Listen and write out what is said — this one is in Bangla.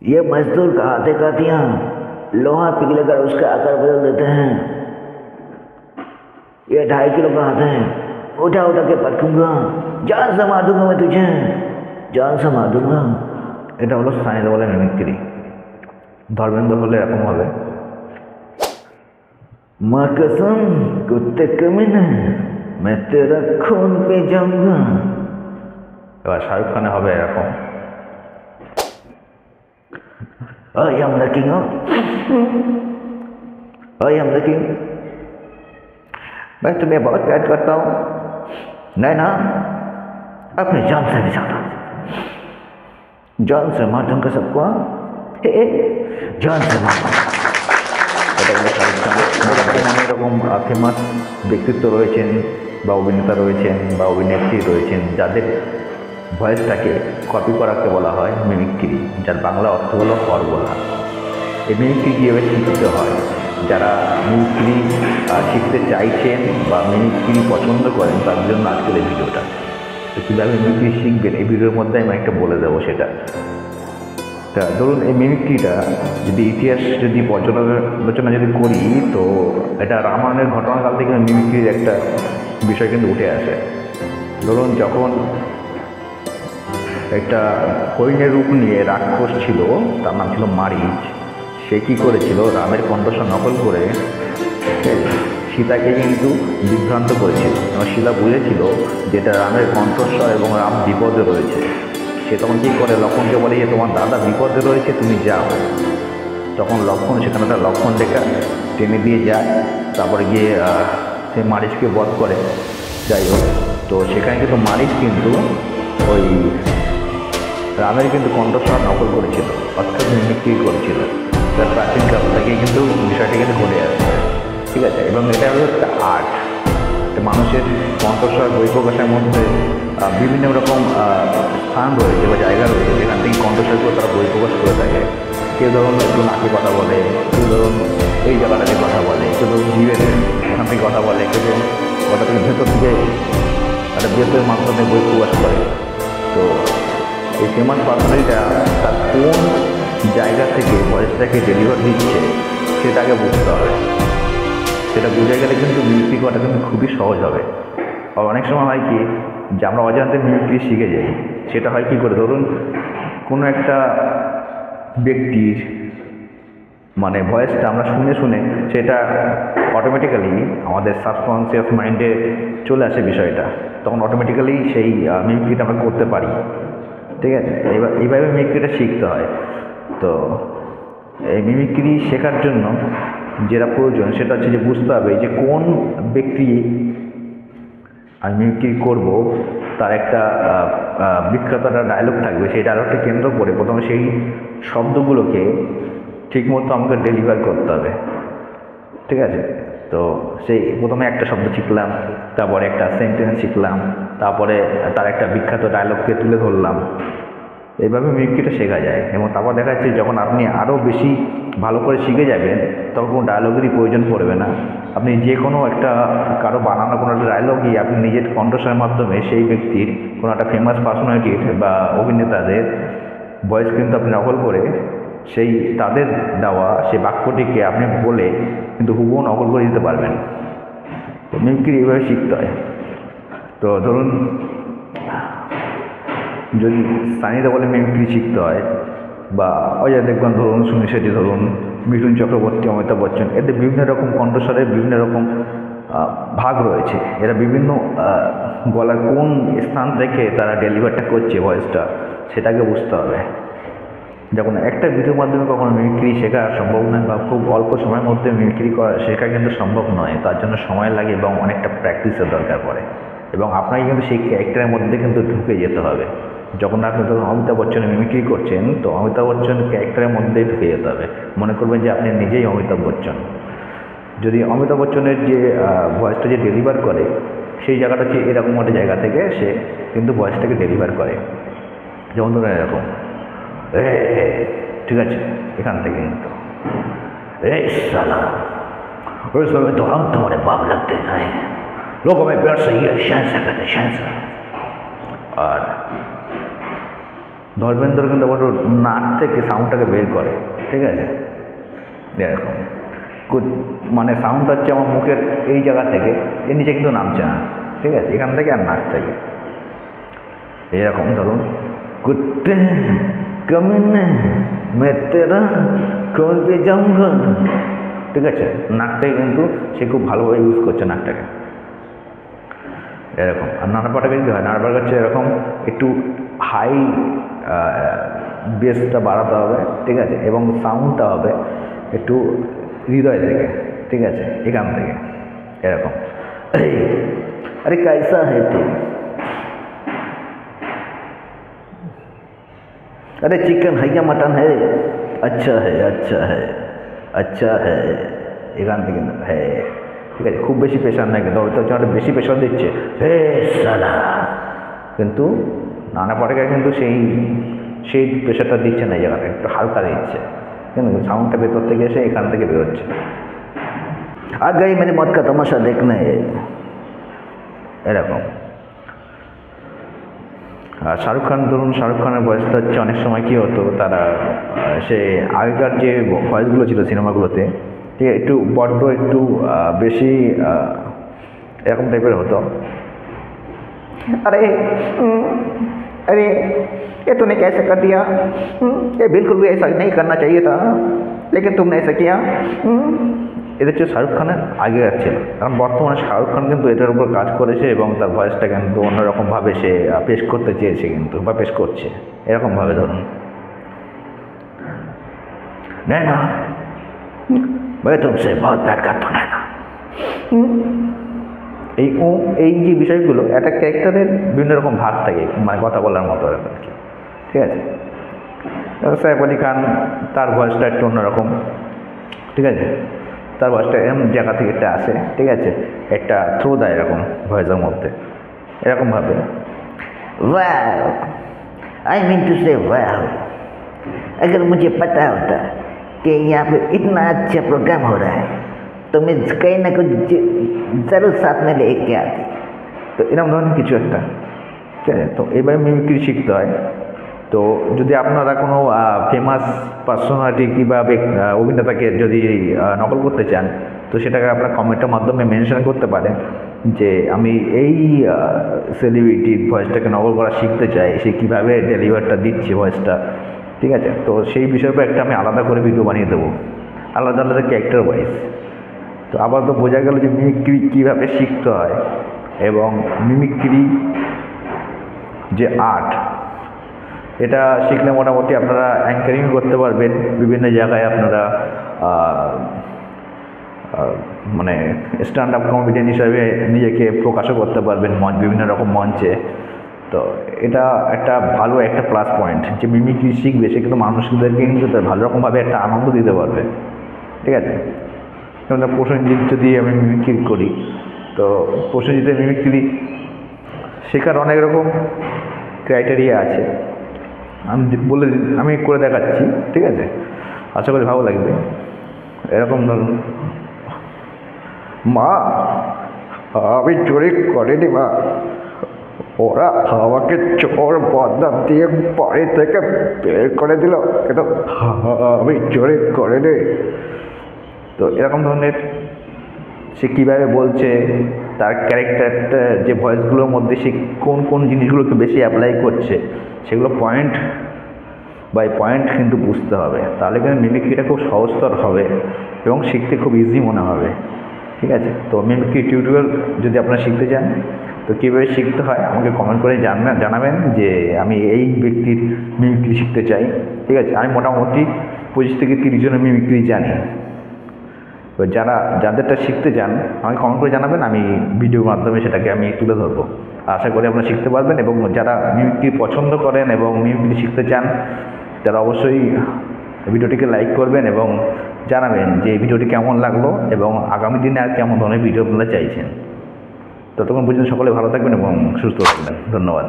ये मजदूर हाथे कातियाँ लोहा पिघलकर उसका आकार बदल देते हैं। ये 2.5 किलो का हाथ है, उठा उठा के पटकूंगा, जान से मार दूंगा मैं तुझे, जान से मार दूंगा। এটা হলো সানি দেওয়ালের মিমিক্রি। ধর্মেন্দ্র হলে এরকম হবে, माँ कसम कुत्ते कमीने मैं तेरा खून पे जाऊंगा। এবার শাহরুখ খানে হবে এরকম, I am the king of I am the king। मैं तुम्हें बहुत प्यार करता हूँ नैना, अपनी जान से भी ज्यादा, जान से मार दूंगा सबको, जान से मार दूंगा। এরকম ফেমাস ব্যক্তিত্ব রয়েছেন বা অভিনেতা রয়েছেন বা অভিনেত্রী রয়েছেন যাদের ভয়েসটাকে কপি করাকে বলা হয় মিমিক্রি, যার বাংলা অর্থ হলো হর বলা। এই মিমিক্রি কীভাবে শিখতে হয়, যারা মিমিক্রি শিখতে চাইছেন বা মিমিক্রি পছন্দ করেন তার জন্য আজকের এই ভিডিওটা। তো কীভাবে মিমিক্রি শিখবেন এই ভিডিওর মধ্যে আমি একটা বলে দেবো সেটা। তা ধরুন এই মিমিক্রিটা যদি ইতিহাস যদি পর্যালোচনা যদি করি, তো এটা রামায়ণের ঘটনাকাল থেকে মিমিক্রির একটা বিষয় কিন্তু উঠে আসে। ধরুন যখন একটা হরিণের রূপ নিয়ে রাক্ষস ছিল, তার নাম ছিল মারিচ, সে কী করেছিল রামের কণ্ঠস্বর নকল করে সীতাকে কিন্তু বিভ্রান্ত করেছিল এবং সীতা বুঝেছিল যেটা রামের কণ্ঠস্বর এবং রাম বিপদে রয়েছে। সে তখন কী করে লক্ষ্মণকে বলে যে তোমার দাদা বিপদে রয়েছে, তুমি যাও। তখন লক্ষ্মণ সেখানে একটা লক্ষ্মণ রেখা টেনে দিয়ে যায়, তারপরে গিয়ে সে মারিচকে বধ করে। যাই হোক, তো সেখানে কিন্তু মারিচ কিন্তু ওই রামের কিন্তু কণ্ঠস্বর নকল করেছিল, অর্থাৎ মিমিক্রি করেছিল। তার প্রাচীনকাল থেকে কিন্তু বিষয়টি কিন্তু ঘটে আসছে, ঠিক আছে। এবং এটা হলো একটা আর্ট, মানুষের কণ্ঠস্বর বই প্রকাশের মধ্যে বিভিন্ন রকম স্থান রয়েছে বা জায়গা রয়েছে যেখান থেকে কণ্ঠস্বরগুলো তারা বই প্রকাশ করে থাকে। কেউ ধরুন একটু নাকি কথা বলে, কেউ ধরুন এই জায়গাটাতে কথা বলে, কেউ ধরুন জীবের এখান থেকে কথা বলে, কেউ ধরুন ওটা থেকে ভেতর থেকে একটা বৃহত্তর মাধ্যমে বই প্রকাশ করে। তো এই ফেমাস পার্সোনালিটা তার কোন জায়গা থেকে ভয়েসটাকে ডেলিভার দিচ্ছে সেটাকে বুঝতে হবে। সেটা বুঝে গেলে কিন্তু মিমিক্রি করাটা কিন্তু খুবই সহজ হবে। আর অনেক সময় হয় কি যে আমরা অজান্তে মিমিক্রি শিখে যাই। সেটা হয় কী করে, ধরুন কোনো একটা ব্যক্তির মানে ভয়েসটা আমরা শুনে শুনে সেটা অটোমেটিক্যালি আমাদের সাবকনসিয়াস মাইন্ডে চলে আসে বিষয়টা, তখন অটোমেটিক্যালি সেই মিমিক্রিটা আমরা করতে পারি, ঠিক আছে। এইভাবে মিমিক্রিটা শিখতে হয়। তো এই মিমিক্রি শেখার জন্য যেটা প্রয়োজন সেটা হচ্ছে যে বুঝতে হবে যে কোন ব্যক্তি আমি মিমিক্রি করবো তার একটা বিখ্যাত একটা ডায়লগ থাকবে, সেই ডায়লগকে কেন্দ্র করে প্রথমে সেই শব্দগুলোকে ঠিকমতো আমাকে ডেলিভার করতে হবে, ঠিক আছে। তো সেই প্রথমে একটা শব্দ শিখলাম, তারপরে একটা সেন্টেন্স শিখলাম, তারপরে তার একটা বিখ্যাত ডায়লগকে তুলে ধরলাম। এইভাবে মিমিক্রিটা শেখা যায়। এবং তারপর দেখা যাচ্ছে যখন আপনি আরও বেশি ভালো করে শিখে যাবেন তখন কোনো ডায়লগেরই প্রয়োজন পড়বে না। আপনি যে কোনো একটা কারো বানানো কোনো একটা ডায়লগই আপনি নিজের কণ্ঠস্বরের মাধ্যমে সেই ব্যক্তির কোনো একটা ফেমাস পার্সোনালিটির বা অভিনেতাদের ভয়েস কিন্তু আপনি নকল করে সেই তাদের দেওয়া সেই বাক্যটিকে আপনি বলে কিন্তু হুবহু নকল করে দিতে পারবেন। তো মিমিক্রি এইভাবে শিখতে হয়। তো ধরুন যদি সানি দেওয়ালের মিমিক্রি শিখতে হয় বা অজয় দেবগন ধরুন, সুনীল শেট্টি ধরুন, মিঠুন চক্রবর্তী, অমিতাভ বচ্চন, এদের বিভিন্ন রকম কণ্ঠস্বরের বিভিন্ন রকম ভাগ রয়েছে। এরা বিভিন্ন গলার কোন স্থান থেকে তারা ডেলিভারটা করছে ভয়েসটা সেটাকে বুঝতে হবে। যখন একটা ভিডিওর মাধ্যমে কখনো মিমিক্রি শেখা সম্ভব নয় বা খুব অল্প সময়ের মধ্যে মিমিক্রি করা শেখা কিন্তু সম্ভব নয়, তার জন্য সময় লাগে এবং অনেকটা প্র্যাকটিসের দরকার পড়ে। এবং আপনাকে কিন্তু সেই ক্যারেক্টারের মধ্যে কিন্তু ঢুকে যেতে হবে। যখন আপনি ধরুন অমিতাভ বচ্চনের মিমিক্রি করছেন, তো অমিতাভ বচ্চন ক্যারেক্টারের মধ্যেই ঢুকে যেতে হবে। মনে করবেন যে আপনি নিজেই অমিতাভ বচ্চন। যদি অমিতাভ বচ্চনের যে ভয়েসটা যে ডেলিভার করে সেই জায়গাটা হচ্ছে এরকম একটা জায়গা থেকে সে কিন্তু ভয়েসটাকে ডেলিভার করে, যেমন ধরুন এরকম, ঠিক আছে, এখান থেকে কিন্তু সালা उस समय तो हम तुम्हारे बाप लगते हैं, लोगों में प्यार सही है, शहंशाह कहते हैं, शहंशाह। और ধর্মেন্দ্র কিন্তু আবার নাক থেকে সাউন্ডটাকে বের করে, ঠিক আছে, এরকম মানে সাউন্ড হচ্ছে আমার মুখের এই জায়গা থেকে এর নিচে কিন্তু নামছে না, ঠিক আছে, এখান থেকে আর নাক থেকে এরকম ধরুন কুত্তে কমিনে মে তেরা কল পে যাউঙ্গা, ঠিক আছে, নাকটাকে কিন্তু সে খুব ভালোভাবে ইউজ করছে নাকটাকে এরকম। আর নানাপাটাকে যদি হয়, নানাপাটা হচ্ছে এরকম একটু হাই বেসটা বাড়াতে হবে, ঠিক আছে, এবং সাউন্ডটা হবে একটু হৃদয় থেকে, ঠিক আছে, এখান থেকে এরকম। আরে কাইসা হে তু, अरे चिकन है क्या मटन है, अच्छा है अच्छा है अच्छा है, এখান থেকে হ্যাঁ, ঠিক আছে, খুব বেশি প্রেশার নাই কিন্তু হয়তো হচ্ছে বেশি প্রেশার দিচ্ছে হে সালা, কিন্তু নানা পাটেকার কিন্তু সেই প্রেশারটা দিচ্ছে না, এই জায়গাটা একটু হালকা দিচ্ছে, কিন্তু সাউন্ডটা ভেতর থেকে এসে এখান থেকে বেরোচ্ছে। আর গাই মেরে মত কা তামাশা দেখনে এরকম। আর শাহরুখ খান ধরুন, শাহরুখ খানের ভয়েসটা হচ্ছে অনেক সময় কী হতো, তারা সে আগেকার যে ভয়েসগুলো ছিল সিনেমাগুলোতে, ঠিক আছে, একটু বড্ড একটু বেশি এরকম টাইপের হতো। আরে अरे ये तूने कैसे कर दिया, ये बिल्कुल भी ऐसा नहीं करना चाहिए था, लेकिन तुमने ऐसा किया। এটা হচ্ছে শাহরুখ খানের আগে ছিল, কারণ বর্তমানে শাহরুখ খান কিন্তু এটার উপর কাজ করেছে এবং তার ভয়েসটা কিন্তু অন্যরকমভাবে সে পেশ করতে চেয়েছে কিন্তু, বা পেশ করছে এরকমভাবে। ধরুন নैना मैं तुमसे बहुत प्यार करता हूं नैना, এই যে বিষয়গুলো একটা ক্যারেক্টারের বিভিন্ন রকম ভাগ থাকে, মানে কথা বলার মতো আর কি, ঠিক আছে। সাইফ আলী খান তার ভয়েসটা একটু অন্যরকম, ঠিক আছে, তার ভয়েসটা এরকম জায়গা থেকে একটা আসে, ঠিক আছে, একটা থ্রো দেয় এরকম ভয়েসের মধ্যে এরকমভাবে। वाह आई मीन टू से वाह, अगर मुझे पता होता कि यहाँ पे इतना अच्छा प्रोग्राम हो रहा है तो मैं कहीं ना कुछ जरूर साथ में लेके आती। তো এরকম ধরনের কিছু একটা, ঠিক আছে। তো এইভাবে মিমিক্রি শিখতে হয়। তো যদি আপনারা কোনো ফেমাস পার্সোনালিটি কিংবা অভিনেতাকে যদি নকল করতে চান, তো সেটাকে আপনারা কমেন্টের মাধ্যমে মেনশন করতে পারেন যে আমি এই সেলিব্রিটির ভয়েসটাকে নকল করা শিখতে চাই, সে কীভাবে ডেলিভারটা দিচ্ছে ভয়েসটা, ঠিক আছে। তো সেই বিষয়ের উপর একটা আমি আলাদা করে ভিডিও বানিয়ে দেবো, আলাদা আলাদা ক্যারেক্টার ওয়াইজ। তো আবার তো বোঝা গেল যে মিমিক্রি কীভাবে শিখতে হয়, এবং মিমিক্রি যে আর্ট, এটা শিখলে মোটামুটি আপনারা অ্যাঙ্কারিং করতে পারবেন, বিভিন্ন জায়গায় আপনারা মানে স্ট্যান্ড আপ কমেডিয়ান হিসাবে নিজেকে প্রকাশও করতে পারবেন বিভিন্ন রকম মঞ্চে। তো এটা একটা ভালো একটা প্লাস পয়েন্ট, যে মিমিক্রি শিখবে সে কিন্তু মানুষদেরকে কিন্তু ভালো রকমভাবে একটা আনন্দ দিতে পারবে, ঠিক আছে। যেমন প্রসেনজিৎ যদি আমি মিমিক্রি করি, তো প্রসেনজিতের মিমিক্রি শেখার অনেক রকম ক্রাইটেরিয়া আছে, আমি করে দেখাচ্ছি, ঠিক আছে, আশা করি ভালো লাগবে। এরকম ধরুন, মা আমি চুরি করিনি মা, ওরা আমাকে চোর বদনাম দিয়ে বাড়ি থেকে বের করে দিল, কিন্তু আমি চুরি করিনি। তো এরকম ধরনের সে কীভাবে বলছে, তার ক্যারেক্টারটা যে ভয়েসগুলোর মধ্যে সে কোন কোন জিনিসগুলোকে বেশি অ্যাপ্লাই করছে, সেগুলো পয়েন্ট বাই পয়েন্ট কিন্তু বুঝতে হবে, তাহলে কিন্তু মিমিক্রিটা খুব সহজতর হবে এবং শিখতে খুব ইজি মনে হবে, ঠিক আছে। তো মিমিক্রি টিউটোরিয়াল যদি আপনারা শিখতে চান, তো কীভাবে শিখতে হয় আমাকে কমেন্ট করে জানাবেন যে আমি এই ব্যক্তির মিমিক্রি শিখতে চাই, ঠিক আছে। আমি মোটামুটি 25 থেকে 30 জনের মিমিক্রি জানি। তো যাদেরটা শিখতে চান আমাকে কমেন্ট করে জানাবেন, আমি ভিডিওর মাধ্যমে সেটাকে আমি তুলে ধরবো। আশা করি আপনারা শিখতে পারবেন, এবং যারা মিমিক্রি পছন্দ করেন এবং মিমিক্রি শিখতে চান, তারা অবশ্যই ভিডিওটিকে লাইক করবেন এবং জানাবেন যে এই ভিডিওটি কেমন লাগলো এবং আগামী দিনে আর কেমন ধরনের ভিডিও আপনারা চাইছেন। ততক্ষণ পর্যন্ত সকলে ভালো থাকবেন এবং সুস্থ থাকবেন। ধন্যবাদ।